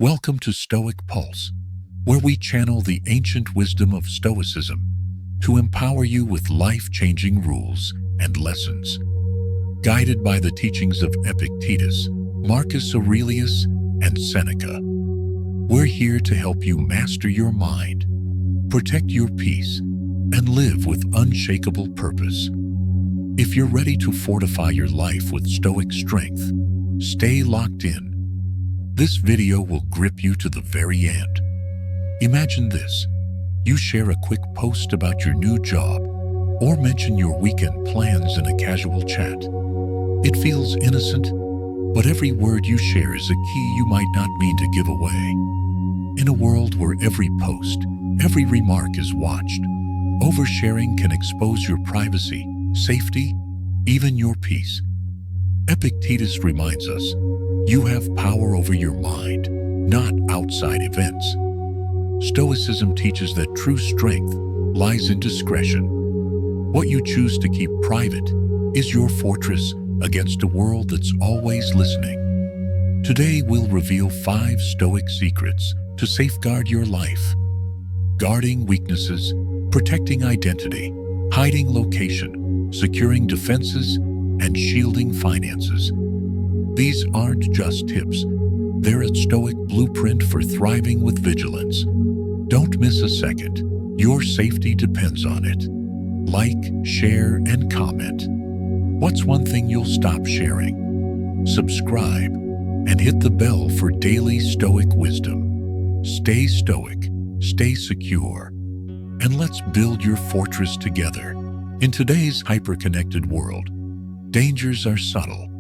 Welcome to Stoic Pulse, where we channel the ancient wisdom of Stoicism to empower you with life-changing rules and lessons. Guided by the teachings of Epictetus, Marcus Aurelius, and Seneca, we're here to help you master your mind, protect your peace, and live with unshakable purpose. If you're ready to fortify your life with Stoic strength, stay locked in. This video will grip you to the very end. Imagine this. You share a quick post about your new job or mention your weekend plans in a casual chat. It feels innocent, but every word you share is a key you might not mean to give away. In a world where every post, every remark is watched, oversharing can expose your privacy, safety, even your peace. Epictetus reminds us, you have power over your mind, not outside events. Stoicism teaches that true strength lies in discretion. What you choose to keep private is your fortress against a world that's always listening. Today we'll reveal 5 Stoic secrets to safeguard your life. Guarding weaknesses, protecting identity, hiding location, securing defenses, and shielding finances. These aren't just tips. They're a Stoic blueprint for thriving with vigilance. Don't miss a second. Your safety depends on it. Like, share, and comment. What's one thing you'll stop sharing? Subscribe and hit the bell for daily Stoic wisdom. Stay Stoic, stay secure, and let's build your fortress together. In today's hyper-connected world, dangers are subtle.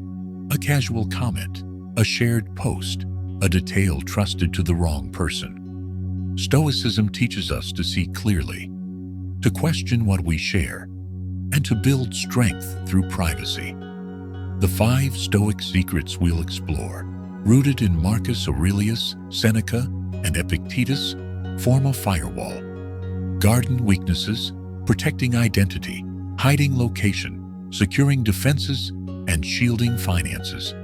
A casual comment, a shared post, a detail trusted to the wrong person. Stoicism teaches us to see clearly, to question what we share, and to build strength through privacy. The 5 Stoic secrets we'll explore, rooted in Marcus Aurelius, Seneca, and Epictetus, form a firewall. Guarding weaknesses, protecting identity, hiding location, securing defenses, and shielding finances.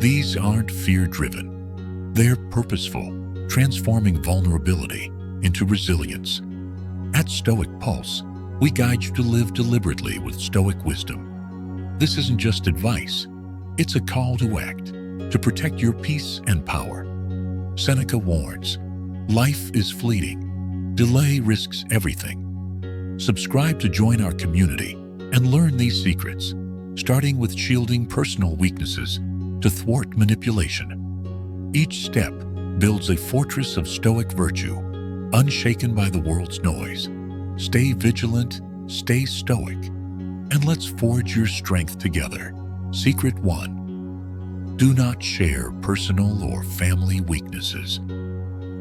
These aren't fear-driven. They're purposeful, transforming vulnerability into resilience. At Stoic Pulse, we guide you to live deliberately with Stoic wisdom. This isn't just advice. It's a call to act, to protect your peace and power. Seneca warns, life is fleeting. Delay risks everything. Subscribe to join our community and learn these secrets, starting with shielding personal weaknesses to thwart manipulation. Each step builds a fortress of Stoic virtue, unshaken by the world's noise. Stay vigilant, stay Stoic, and let's forge your strength together. Secret 1. Do not share personal or family weaknesses.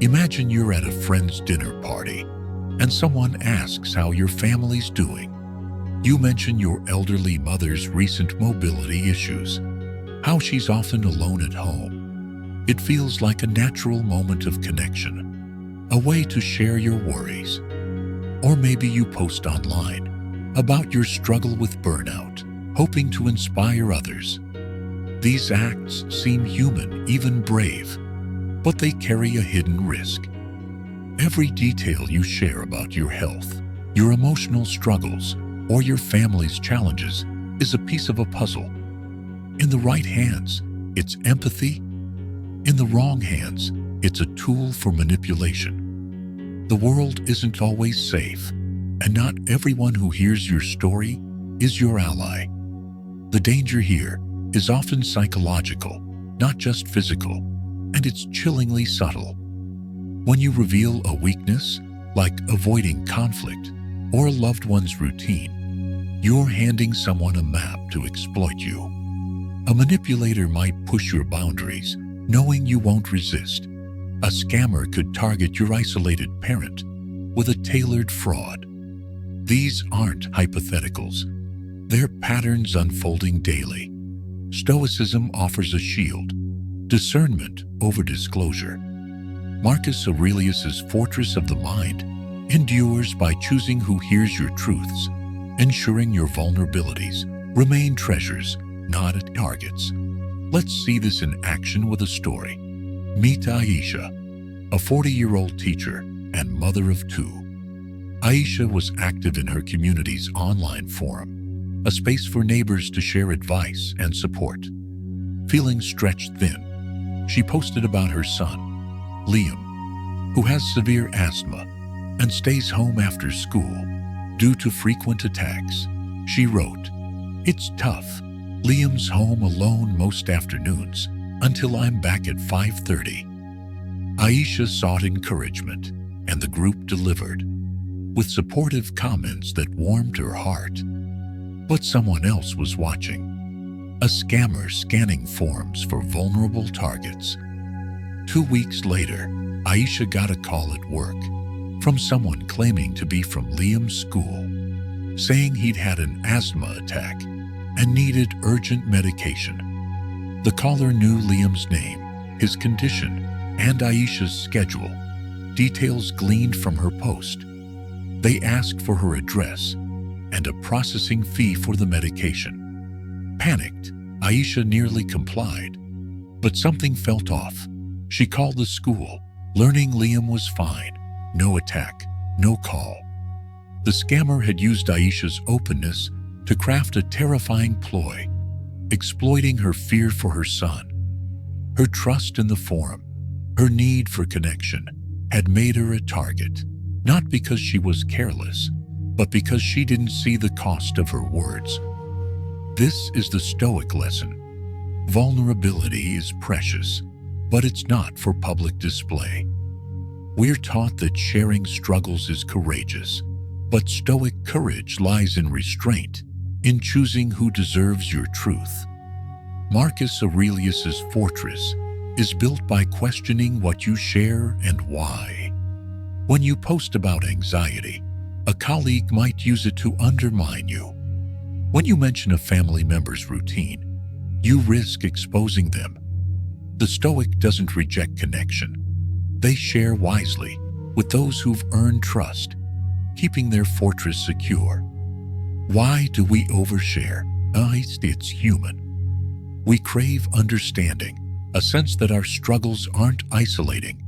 Imagine you're at a friend's dinner party, and someone asks how your family's doing. You mention your elderly mother's recent mobility issues, how she's often alone at home. It feels like a natural moment of connection, a way to share your worries. Or maybe you post online about your struggle with burnout, hoping to inspire others. These acts seem human, even brave, but they carry a hidden risk. Every detail you share about your health, your emotional struggles, or your family's challenges is a piece of a puzzle. In the right hands, it's empathy. In the wrong hands, it's a tool for manipulation. The world isn't always safe, and not everyone who hears your story is your ally. The danger here is often psychological, not just physical, and it's chillingly subtle. When you reveal a weakness, like avoiding conflict or a loved one's routine, you're handing someone a map to exploit you. A manipulator might push your boundaries, knowing you won't resist. A scammer could target your isolated parent with a tailored fraud. These aren't hypotheticals. They're patterns unfolding daily. Stoicism offers a shield, discernment over disclosure. Marcus Aurelius's fortress of the mind endures by choosing who hears your truths, ensuring your vulnerabilities remain treasures, not targets. Let's see this in action with a story. Meet Aisha, a 40-year-old teacher and mother of two. Aisha was active in her community's online forum, a space for neighbors to share advice and support. Feeling stretched thin, she posted about her son, Liam, who has severe asthma and stays home after school due to frequent attacks. She wrote, "It's tough. Liam's home alone most afternoons until I'm back at 5:30. Aisha sought encouragement, and the group delivered, with supportive comments that warmed her heart. But someone else was watching. A scammer scanning forms for vulnerable targets. 2 weeks later, Aisha got a call at work from someone claiming to be from Liam's school, saying he'd had an asthma attack and needed urgent medication. The caller knew Liam's name, his condition, and Aisha's schedule, details gleaned from her post. They asked for her address and a processing fee for the medication. Panicked, Aisha nearly complied, but something felt off. She called the school, learning Liam was fine. No attack, no call. The scammer had used Aisha's openness to craft a terrifying ploy, exploiting her fear for her son. Her trust in the forum, her need for connection, had made her a target, not because she was careless, but because she didn't see the cost of her words. This is the Stoic lesson. Vulnerability is precious, but it's not for public display. We're taught that sharing struggles is courageous, but Stoic courage lies in restraint, in choosing who deserves your truth. Marcus Aurelius's fortress is built by questioning what you share and why. When you post about anxiety, a colleague might use it to undermine you. When you mention a family member's routine, you risk exposing them. The Stoic doesn't reject connection. They share wisely with those who've earned trust, keeping their fortress secure. Why do we overshare? It's human. We crave understanding, a sense that our struggles aren't isolating.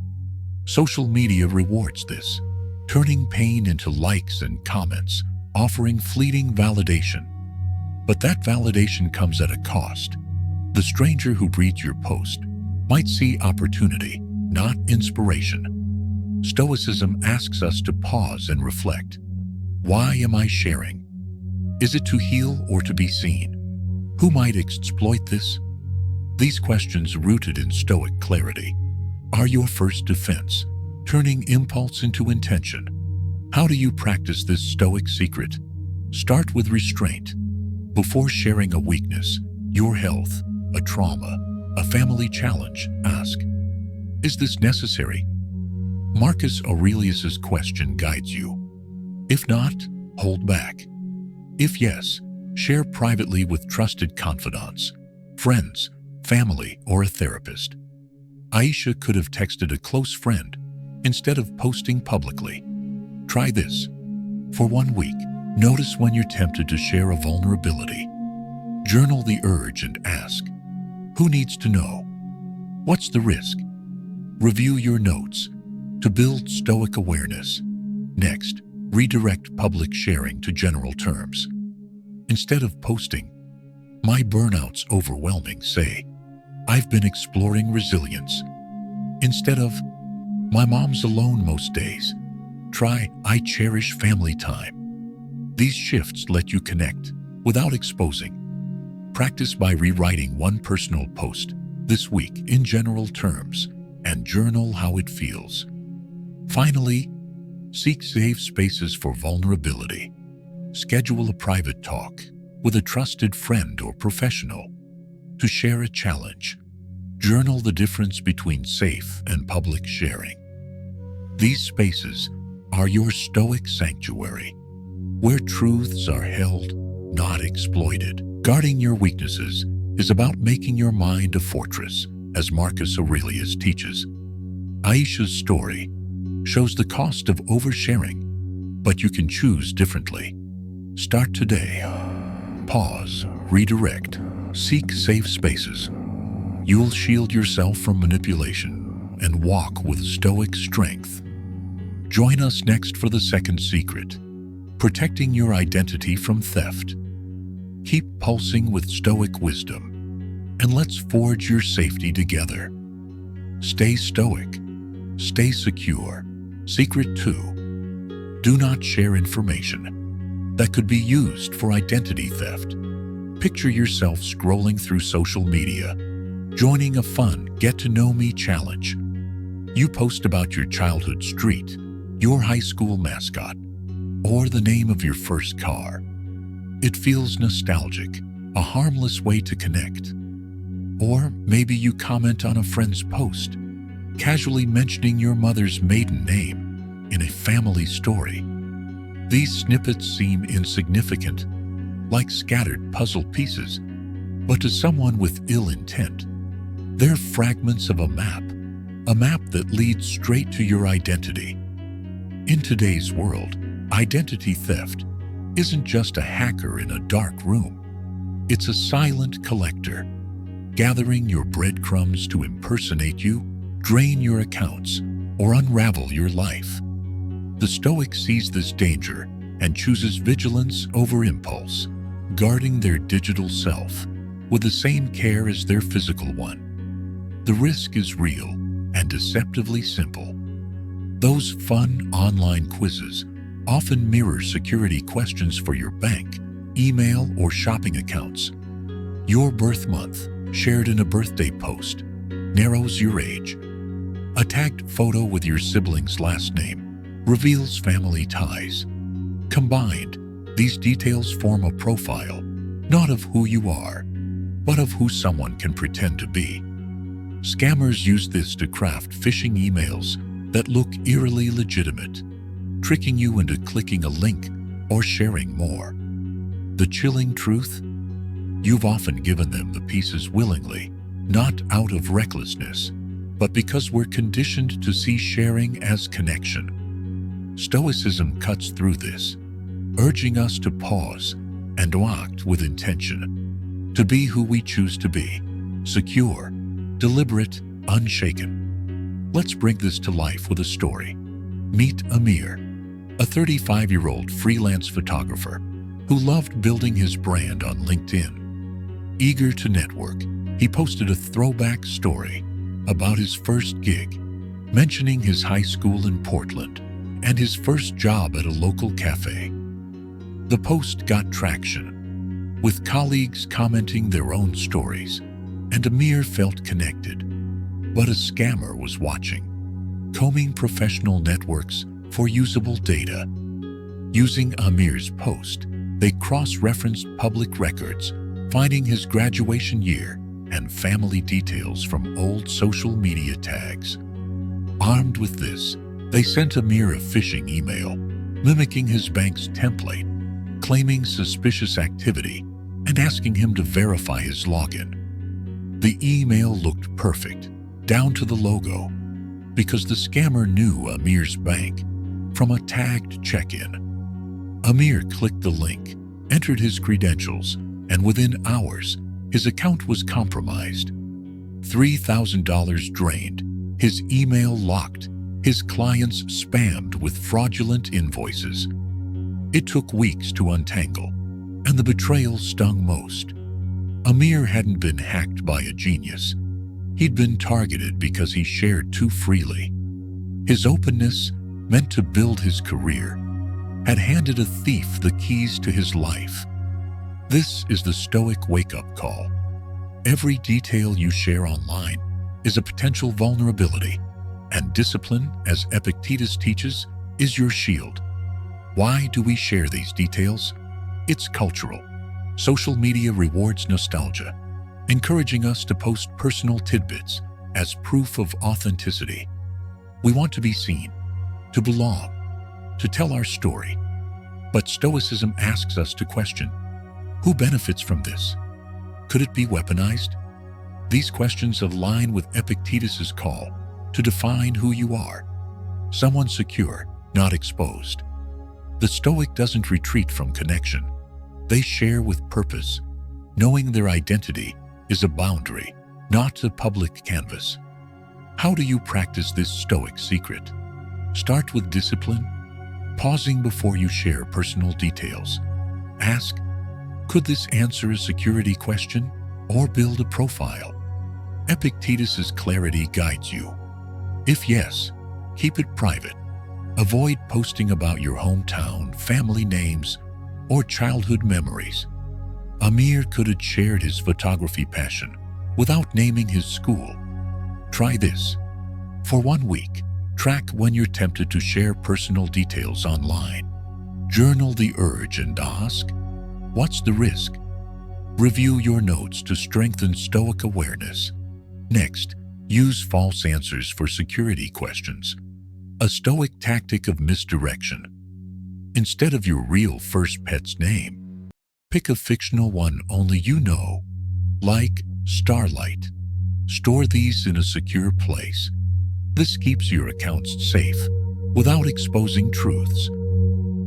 Social media rewards this, turning pain into likes and comments, offering fleeting validation. But that validation comes at a cost. The stranger who reads your post might see opportunity, not inspiration. Stoicism asks us to pause and reflect. Why am I sharing? Is it to heal or to be seen? Who might exploit this? These questions, rooted in Stoic clarity, are your first defense, turning impulse into intention. How do you practice this Stoic secret? Start with restraint. Before sharing a weakness, your health, a trauma, a family challenge, ask, is this necessary? Marcus Aurelius's question guides you. If not, hold back. If yes, share privately with trusted confidants, friends, family, or a therapist. Aisha could have texted a close friend instead of posting publicly. Try this. For 1 week, notice when you're tempted to share a vulnerability. Journal the urge and ask, who needs to know? What's the risk? Review your notes to build Stoic awareness. Next, redirect public sharing to general terms. Instead of posting, "My burnout's overwhelming," say, "I've been exploring resilience." Instead of, "My mom's alone most days," try, "I cherish family time." These shifts let you connect without exposing. Practice by rewriting one personal post this week in general terms and journal how it feels. Finally, seek safe spaces for vulnerability. Schedule a private talk with a trusted friend or professional to share a challenge. Journal the difference between safe and public sharing. These spaces are your Stoic sanctuary, where truths are held, not exploited. Guarding your weaknesses is about making your mind a fortress, as Marcus Aurelius teaches. Aisha's story shows the cost of oversharing, but you can choose differently. Start today. Pause, redirect, seek safe spaces. You'll shield yourself from manipulation. and walk with Stoic strength. Join us next for the second secret, protecting your identity from theft. Keep pulsing with Stoic wisdom, and let's forge your safety together. Stay stoic. Stay secure. Secret 2. Do not share information that could be used for identity theft. Picture yourself scrolling through social media, joining a fun get-to-know-me challenge. You post about your childhood street, your high school mascot, or the name of your first car. It feels nostalgic, a harmless way to connect. Or maybe you comment on a friend's post, casually mentioning your mother's maiden name in a family story. These snippets seem insignificant, like scattered puzzle pieces, but to someone with ill intent, they're fragments of a map that leads straight to your identity. In today's world, identity theft isn't just a hacker in a dark room. It's a silent collector, gathering your breadcrumbs to impersonate you, drain your accounts, or unravel your life. The Stoic sees this danger and chooses vigilance over impulse, guarding their digital self with the same care as their physical one. The risk is real and deceptively simple. Those fun online quizzes often mirror security questions for your bank, email, or shopping accounts. Your birth month, shared in a birthday post, narrows your age. A tagged photo with your sibling's last name reveals family ties. Combined, these details form a profile, not of who you are, but of who someone can pretend to be. Scammers use this to craft phishing emails that look eerily legitimate, tricking you into clicking a link or sharing more. The chilling truth? You've often given them the pieces willingly, not out of recklessness, but because we're conditioned to see sharing as connection. Stoicism cuts through this, urging us to pause and to act with intention, to be who we choose to be, secure, deliberate, unshaken. Let's bring this to life with a story. Meet Amir, a 35-year-old freelance photographer who loved building his brand on LinkedIn. Eager to network, he posted a throwback story about his first gig, mentioning his high school in Portland and his first job at a local cafe. The post got traction, with colleagues commenting their own stories, and Amir felt connected. But a scammer was watching, combing professional networks for usable data. Using Amir's post, they cross-referenced public records, finding his graduation year and family details from old social media tags. Armed with this, they sent Amir a phishing email, mimicking his bank's template, claiming suspicious activity and asking him to verify his login. The email looked perfect, down to the logo, because the scammer knew Amir's bank from a tagged check-in. Amir clicked the link, entered his credentials, and within hours, his account was compromised. $3,000 drained, his email locked, his clients spammed with fraudulent invoices. It took weeks to untangle, and the betrayal stung most. Amir hadn't been hacked by a genius. He'd been targeted because he shared too freely. His openness, meant to build his career, had handed a thief the keys to his life. This is the Stoic wake-up call. Every detail you share online is a potential vulnerability, and discipline, as Epictetus teaches, is your shield. Why do we share these details? It's cultural. Social media rewards nostalgia, encouraging us to post personal tidbits as proof of authenticity. We want to be seen, to belong, to tell our story. But Stoicism asks us to question, who benefits from this? Could it be weaponized? These questions align with Epictetus's call to define who you are, someone secure, not exposed. The Stoic doesn't retreat from connection. They share with purpose, knowing their identity is a boundary, not a public canvas. How do you practice this Stoic secret? Start with discipline, pausing before you share personal details. Ask, could this answer a security question or build a profile? Epictetus's clarity guides you. If yes, keep it private. Avoid posting about your hometown, family names, or childhood memories. Amir could have shared his photography passion without naming his school. Try this. For 1 week, track when you're tempted to share personal details online. Journal the urge and ask, what's the risk? Review your notes to strengthen Stoic awareness. Next, use false answers for security questions. A Stoic tactic of misdirection. Instead of your real first pet's name, pick a fictional one only you know, like Starlight. Store these in a secure place. This keeps your accounts safe without exposing truths.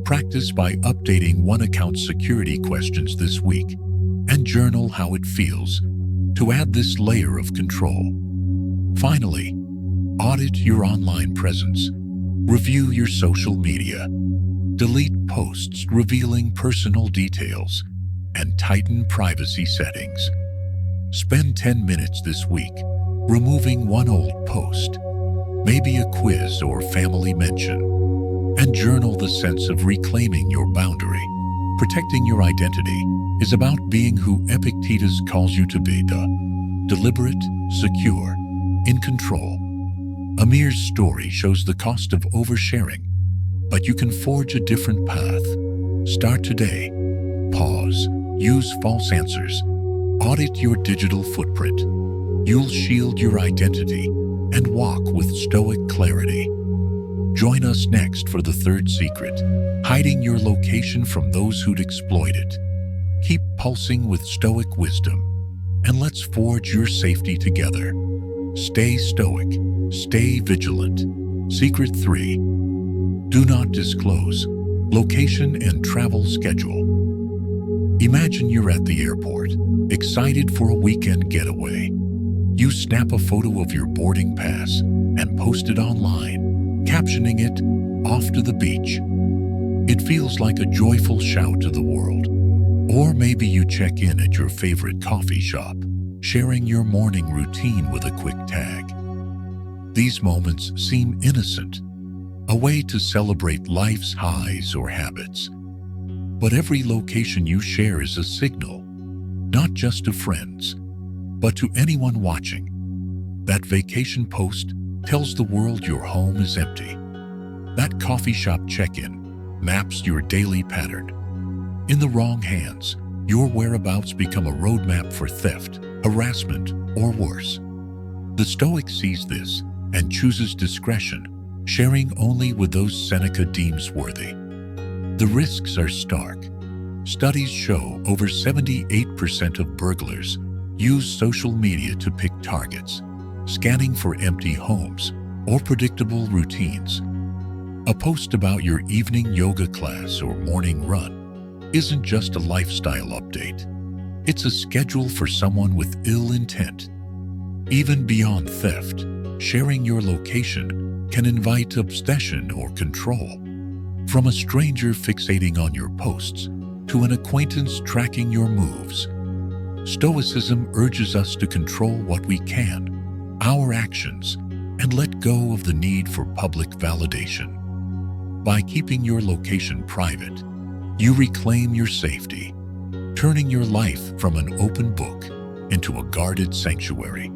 Practice by updating one account's security questions this week and journal how it feels to add this layer of control. Finally, audit your online presence. Review your social media. Delete posts revealing personal details and tighten privacy settings. Spend 10 minutes this week removing one old post, maybe a quiz or family mention, and journal the sense of reclaiming your boundary. Protecting your identity is about being who Epictetus calls you to be, deliberate, secure, in control. Amir's story shows the cost of oversharing, but you can forge a different path. Start today. Pause. Use false answers. Audit your digital footprint. You'll shield your identity and walk with Stoic clarity. Join us next for the third secret, hiding your location from those who'd exploit it. Keep pulsing with Stoic wisdom, and let's forge your safety together. Stay Stoic, stay vigilant. Secret 3. Do not disclose location and travel schedule. Imagine you're at the airport, excited for a weekend getaway. You snap a photo of your boarding pass and post it online, captioning it, "Off to the beach." It feels like a joyful shout to the world. Or maybe you check in at your favorite coffee shop, sharing your morning routine with a quick tag. These moments seem innocent, a way to celebrate life's highs or habits. But every location you share is a signal, not just to friends, but to anyone watching. That vacation post tells the world your home is empty. That coffee shop check-in maps your daily pattern. In the wrong hands, your whereabouts become a roadmap for theft, harassment, or worse. The Stoic sees this and chooses discretion, sharing only with those Seneca deems worthy. The risks are stark. Studies show over 78% of burglars use social media to pick targets, scanning for empty homes or predictable routines. A post about your evening yoga class or morning run isn't just a lifestyle update. It's a schedule for someone with ill intent. Even beyond theft, sharing your location can invite obsession or control. From a stranger fixating on your posts to an acquaintance tracking your moves, Stoicism urges us to control what we can, our actions, and let go of the need for public validation. By keeping your location private, you reclaim your safety, turning your life from an open book into a guarded sanctuary.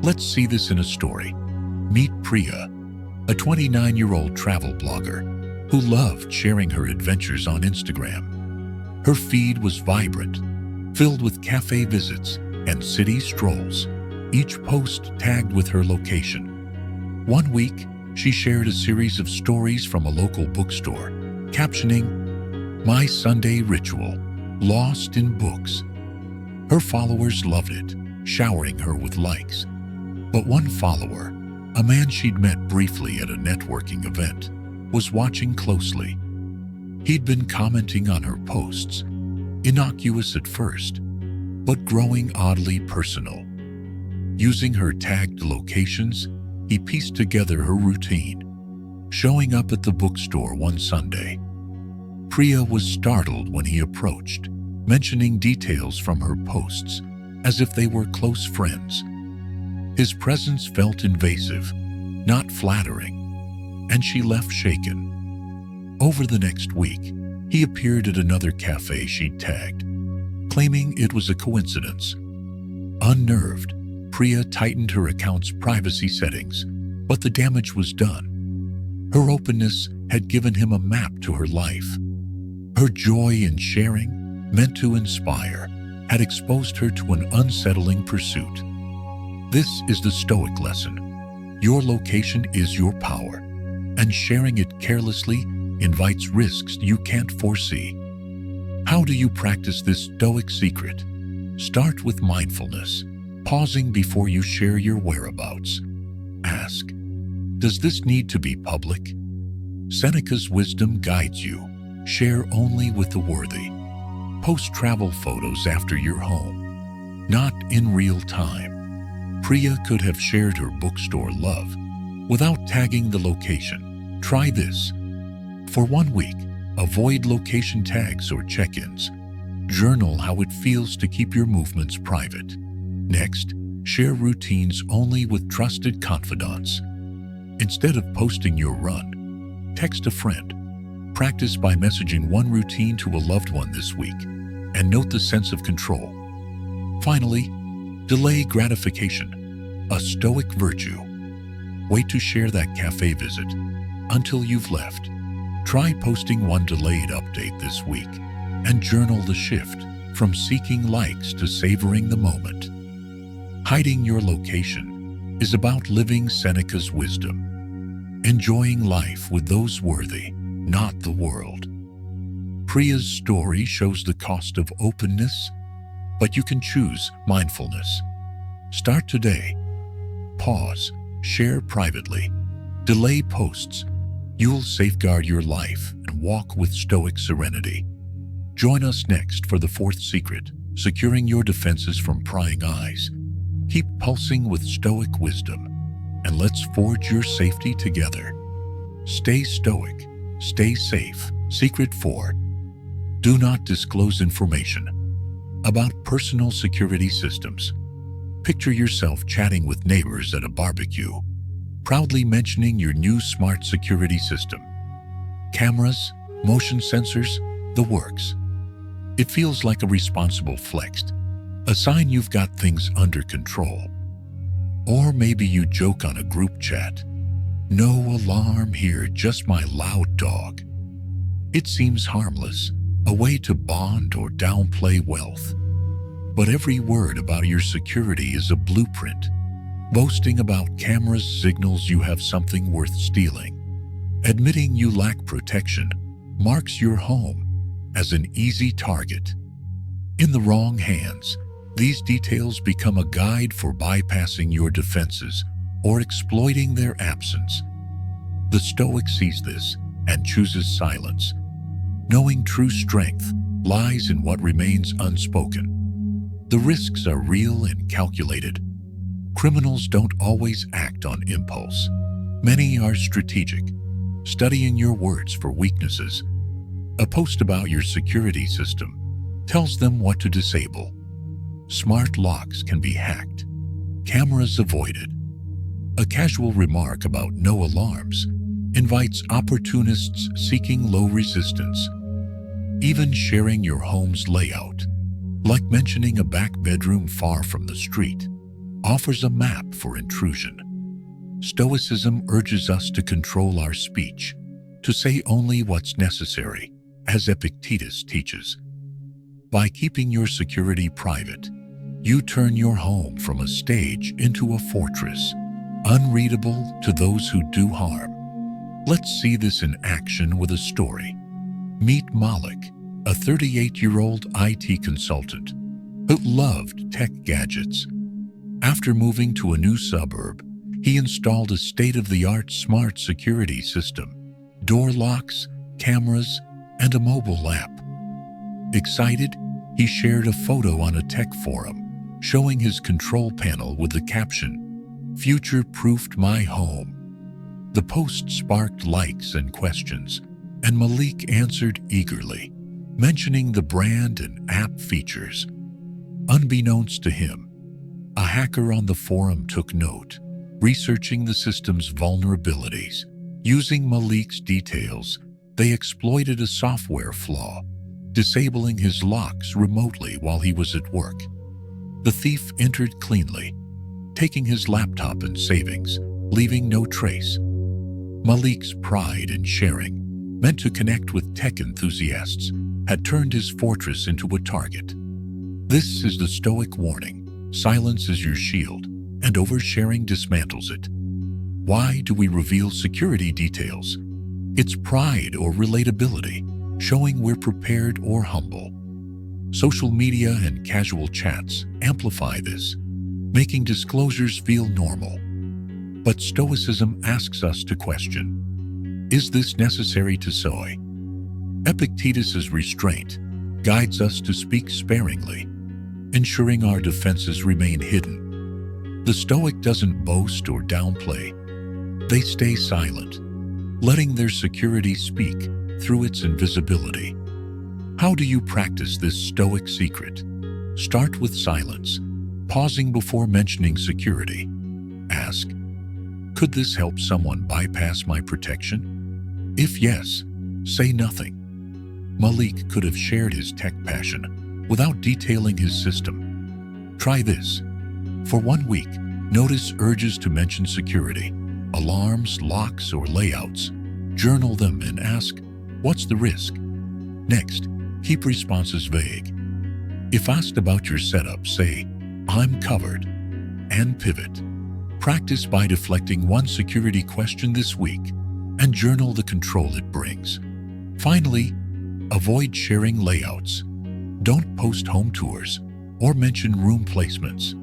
Let's see this in a story. Meet Priya, a 29-year-old travel blogger who loved sharing her adventures on Instagram. Her feed was vibrant, filled with cafe visits and city strolls, each post tagged with her location. One week, she shared a series of stories from a local bookstore, captioning, "My Sunday Ritual, Lost in Books." Her followers loved it, showering her with likes. But one follower, a man she'd met briefly at a networking event, was watching closely. He'd been commenting on her posts, innocuous at first, but growing oddly personal. Using her tagged locations, he pieced together her routine, showing up at the bookstore one Sunday. Priya was startled when he approached, mentioning details from her posts as if they were close friends. His presence felt invasive, not flattering, and she left shaken. Over the next week, he appeared at another cafe she'd tagged, claiming it was a coincidence. Unnerved, Priya tightened her account's privacy settings, but the damage was done. Her openness had given him a map to her life. Her joy in sharing, meant to inspire, had exposed her to an unsettling pursuit. This is the Stoic lesson. Your location is your power, and sharing it carelessly invites risks you can't foresee. How do you practice this Stoic secret? Start with mindfulness, pausing before you share your whereabouts. Ask, does this need to be public? Seneca's wisdom guides you. Share only with the worthy. Post travel photos after you're home, not in real time. Priya could have shared her bookstore love without tagging the location. Try this. For 1 week, avoid location tags or check-ins. Journal how it feels to keep your movements private. Next, share routines only with trusted confidants. Instead of posting your run, text a friend. Practice by messaging one routine to a loved one this week, and note the sense of control. Finally, delay gratification, a Stoic virtue. Wait to share that cafe visit until you've left. Try posting one delayed update this week and journal the shift from seeking likes to savoring the moment. Hiding your location is about living Seneca's wisdom, enjoying life with those worthy, not the world. Priya's story shows the cost of openness, but you can choose mindfulness. Start today. Pause, share privately, delay posts. You'll safeguard your life and walk with Stoic serenity. Join us next for the fourth secret, securing your defenses from prying eyes. Keep pulsing with Stoic wisdom, and let's forge your safety together. Stay Stoic, stay safe. Secret 4. Do not disclose information about personal security systems. Picture yourself chatting with neighbors at a barbecue, proudly mentioning your new smart security system. Cameras, motion sensors, the works. It feels like a responsible flex, a sign you've got things under control. Or maybe you joke on a group chat. No alarm here, just my loud dog. It seems harmless, a way to bond or downplay wealth. But every word about your security is a blueprint. Boasting about cameras signals you have something worth stealing. Admitting you lack protection marks your home as an easy target. In the wrong hands, these details become a guide for bypassing your defenses or exploiting their absence. The Stoic sees this and chooses silence, knowing true strength lies in what remains unspoken. The risks are real and calculated. Criminals don't always act on impulse. Many are strategic, studying your words for weaknesses. A post about your security system tells them what to disable. Smart locks can be hacked, cameras avoided. A casual remark about no alarms invites opportunists seeking low resistance. Even sharing your home's layout, like mentioning a back bedroom far from the street, offers a map for intrusion. Stoicism urges us to control our speech, to say only what's necessary, as Epictetus teaches. By keeping your security private, you turn your home from a stage into a fortress, unreadable to those who do harm. Let's see this in action with a story. Meet Malik, a 38-year-old IT consultant who loved tech gadgets. After moving to a new suburb, he installed a state-of-the-art smart security system, door locks, cameras, and a mobile app. Excited, he shared a photo on a tech forum, showing his control panel with the caption, future-proofed my home. The post sparked likes and questions, and Malik answered eagerly, mentioning the brand and app features. Unbeknownst to him, a hacker on the forum took note, researching the system's vulnerabilities. Using Malik's details, they exploited a software flaw, disabling his locks remotely while he was at work. The thief entered cleanly, taking his laptop and savings, leaving no trace. Malik's pride in sharing, meant to connect with tech enthusiasts, had turned his fortress into a target. This is the Stoic warning. Silence is your shield, and oversharing dismantles it. Why do we reveal security details? It's pride or relatability, showing we're prepared or humble. Social media and casual chats amplify this, making disclosures feel normal. But Stoicism asks us to question, is this necessary to soy? Epictetus's restraint guides us to speak sparingly, ensuring our defenses remain hidden. The Stoic doesn't boast or downplay. They stay silent, letting their security speak through its invisibility. How do you practice this Stoic secret? Start with silence, pausing before mentioning security. Ask, could this help someone bypass my protection? If yes, say nothing. Malik could have shared his tech passion without detailing his system. Try this. For 1 week, notice urges to mention security, alarms, locks, or layouts. Journal them and ask, what's the risk? Next, keep responses vague. If asked about your setup, say, I'm covered, and pivot. Practice by deflecting one security question this week and journal the control it brings. Finally, avoid sharing layouts. Don't post home tours or mention room placements.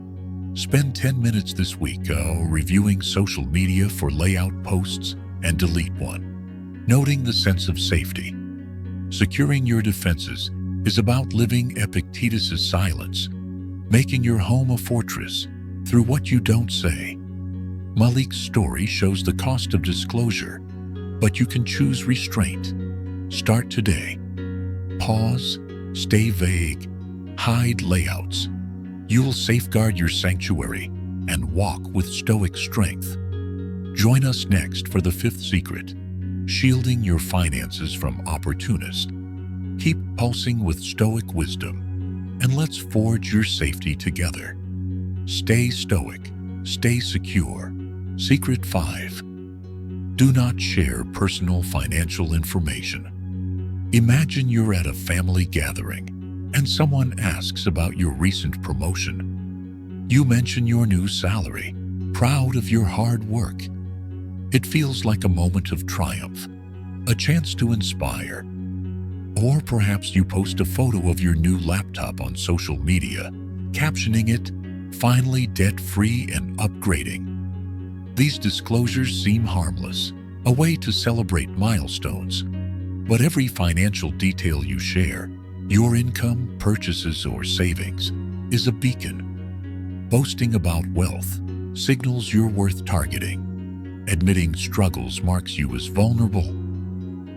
Spend 10 minutes this week reviewing social media for layout posts and delete one, noting the sense of safety. Securing your defenses is about living Epictetus's silence, making your home a fortress through what you don't say. Malik's story shows the cost of disclosure, but you can choose restraint. Start today. Pause, stay vague, hide layouts. You will safeguard your sanctuary and walk with Stoic strength. Join us next for the 5th secret, shielding your finances from opportunists. Keep pulsing with Stoic wisdom, and let's forge your safety together. Stay Stoic, stay secure. Secret 5. Do not share personal financial information. Imagine you're at a family gathering and someone asks about your recent promotion. You mention your new salary, proud of your hard work. It feels like a moment of triumph, a chance to inspire. Or perhaps you post a photo of your new laptop on social media, captioning it, finally debt-free and upgrading. These disclosures seem harmless, a way to celebrate milestones. But every financial detail you share, your income, purchases, or savings, is a beacon. Boasting about wealth signals you're worth targeting. Admitting struggles marks you as vulnerable.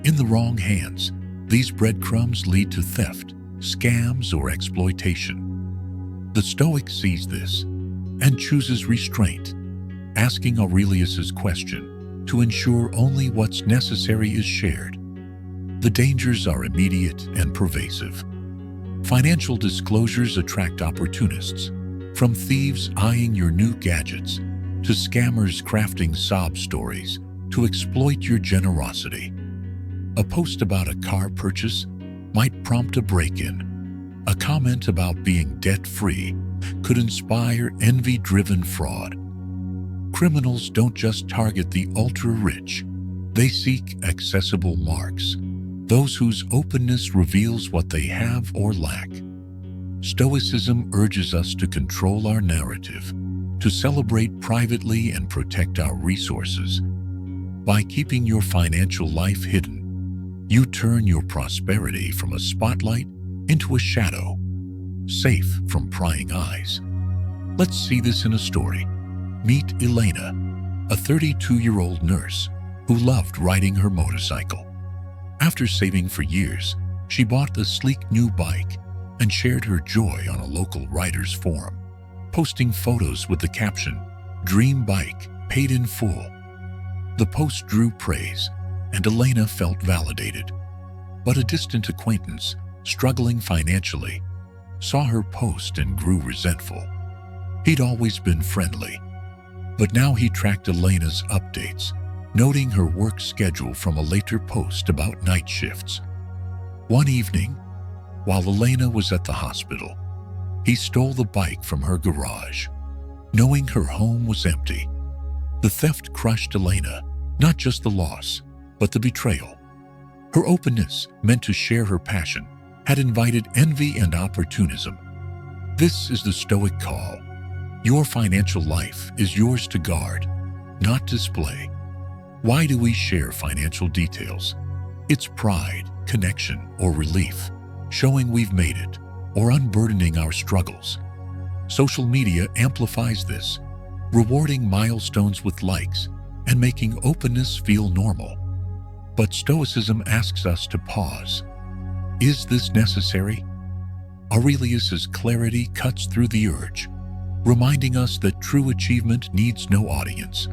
In the wrong hands, these breadcrumbs lead to theft, scams, or exploitation. The Stoic sees this and chooses restraint, asking Aurelius's question to ensure only what's necessary is shared. The dangers are immediate and pervasive. Financial disclosures attract opportunists, from thieves eyeing your new gadgets to scammers crafting sob stories to exploit your generosity. A post about a car purchase might prompt a break-in. A comment about being debt-free could inspire envy-driven fraud. Criminals don't just target the ultra-rich. They seek accessible marks, those whose openness reveals what they have or lack. Stoicism urges us to control our narrative, to celebrate privately and protect our resources. By keeping your financial life hidden, you turn your prosperity from a spotlight into a shadow, safe from prying eyes. Let's see this in a story. Meet Elena, a 32-year-old nurse who loved riding her motorcycle. After saving for years, she bought a sleek new bike and shared her joy on a local riders forum, posting photos with the caption, "Dream bike, paid in full." The post drew praise, and Elena felt validated. But a distant acquaintance, struggling financially, saw her post and grew resentful. He'd always been friendly, but now he tracked Elena's updates, noting her work schedule from a later post about night shifts. One evening, while Elena was at the hospital, he stole the bike from her garage, knowing her home was empty. The theft crushed Elena, not just the loss, but the betrayal. Her openness, meant to share her passion, had invited envy and opportunism. This is the Stoic call. Your financial life is yours to guard, not display. Why do we share financial details? It's pride, connection, or relief, showing we've made it, or unburdening our struggles. Social media amplifies this, rewarding milestones with likes and making openness feel normal. But Stoicism asks us to pause. Is this necessary? Aurelius's clarity cuts through the urge, reminding us that true achievement needs no audience.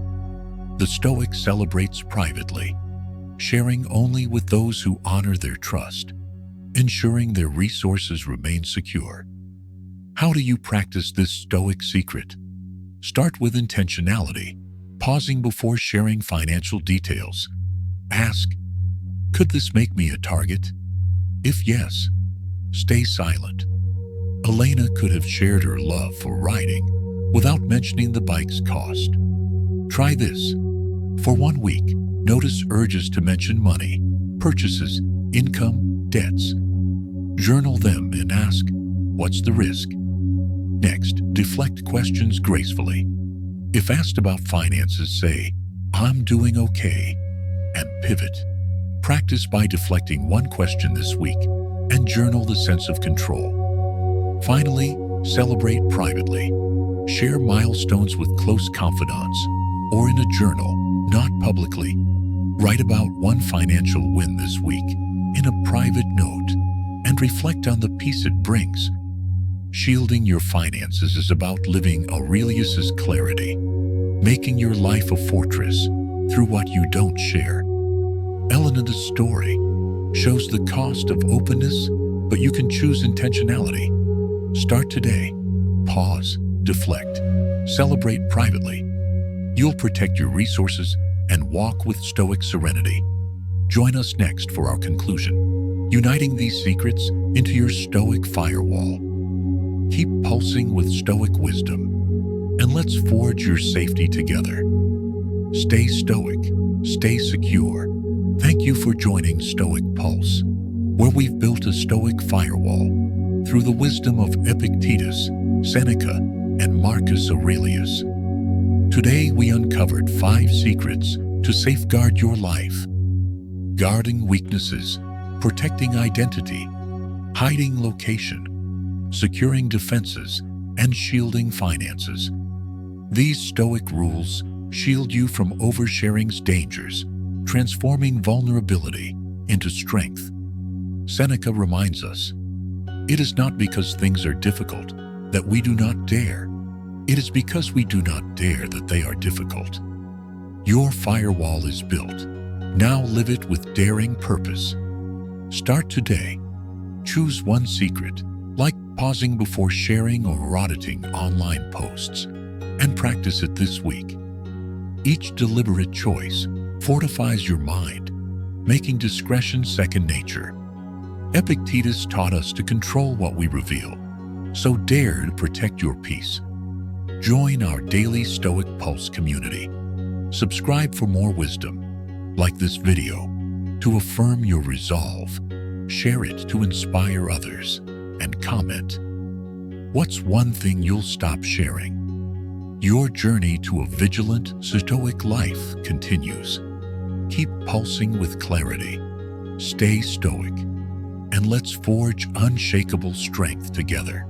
The Stoic celebrates privately, sharing only with those who honor their trust, ensuring their resources remain secure. How do you practice this Stoic secret? Start with intentionality, pausing before sharing financial details. Ask, could this make me a target? If yes, stay silent. Elena could have shared her love for riding without mentioning the bike's cost. Try this. For 1 week, notice urges to mention money, purchases, income, debts. Journal them and ask, what's the risk? Next, deflect questions gracefully. If asked about finances, say, I'm doing okay, and pivot. Practice by deflecting one question this week and journal the sense of control. Finally, celebrate privately. Share milestones with close confidants or in a journal, not publicly. Write about one financial win this week in a private note and reflect on the peace it brings. Shielding your finances is about living Aurelius's clarity, making your life a fortress through what you don't share. Elena's story shows the cost of openness, but you can choose intentionality. Start today. Pause, deflect, celebrate privately. You'll protect your resources and walk with Stoic serenity. Join us next for our conclusion, uniting these secrets into your Stoic firewall. Keep pulsing with Stoic wisdom, and let's forge your safety together. Stay Stoic, stay secure. Thank you for joining Stoic Pulse, where we've built a Stoic firewall through the wisdom of Epictetus, Seneca, and Marcus Aurelius. Today we uncovered 5 secrets to safeguard your life. Guarding weaknesses, protecting identity, hiding location, securing defenses, and shielding finances. These Stoic rules shield you from oversharing's dangers, transforming vulnerability into strength. Seneca reminds us, it is not because things are difficult that we do not dare. It is because we do not dare that they are difficult. Your firewall is built. Now live it with daring purpose. Start today. Choose one secret, like pausing before sharing or auditing online posts, and practice it this week. Each deliberate choice fortifies your mind, making discretion second nature. Epictetus taught us to control what we reveal, so dare to protect your peace. Join our daily Stoic Pulse community. Subscribe for more wisdom, like this video, to affirm your resolve. Share it to inspire others, and comment. What's one thing you'll stop sharing? Your journey to a vigilant, Stoic life continues. Keep pulsing with clarity. Stay Stoic, and let's forge unshakable strength together.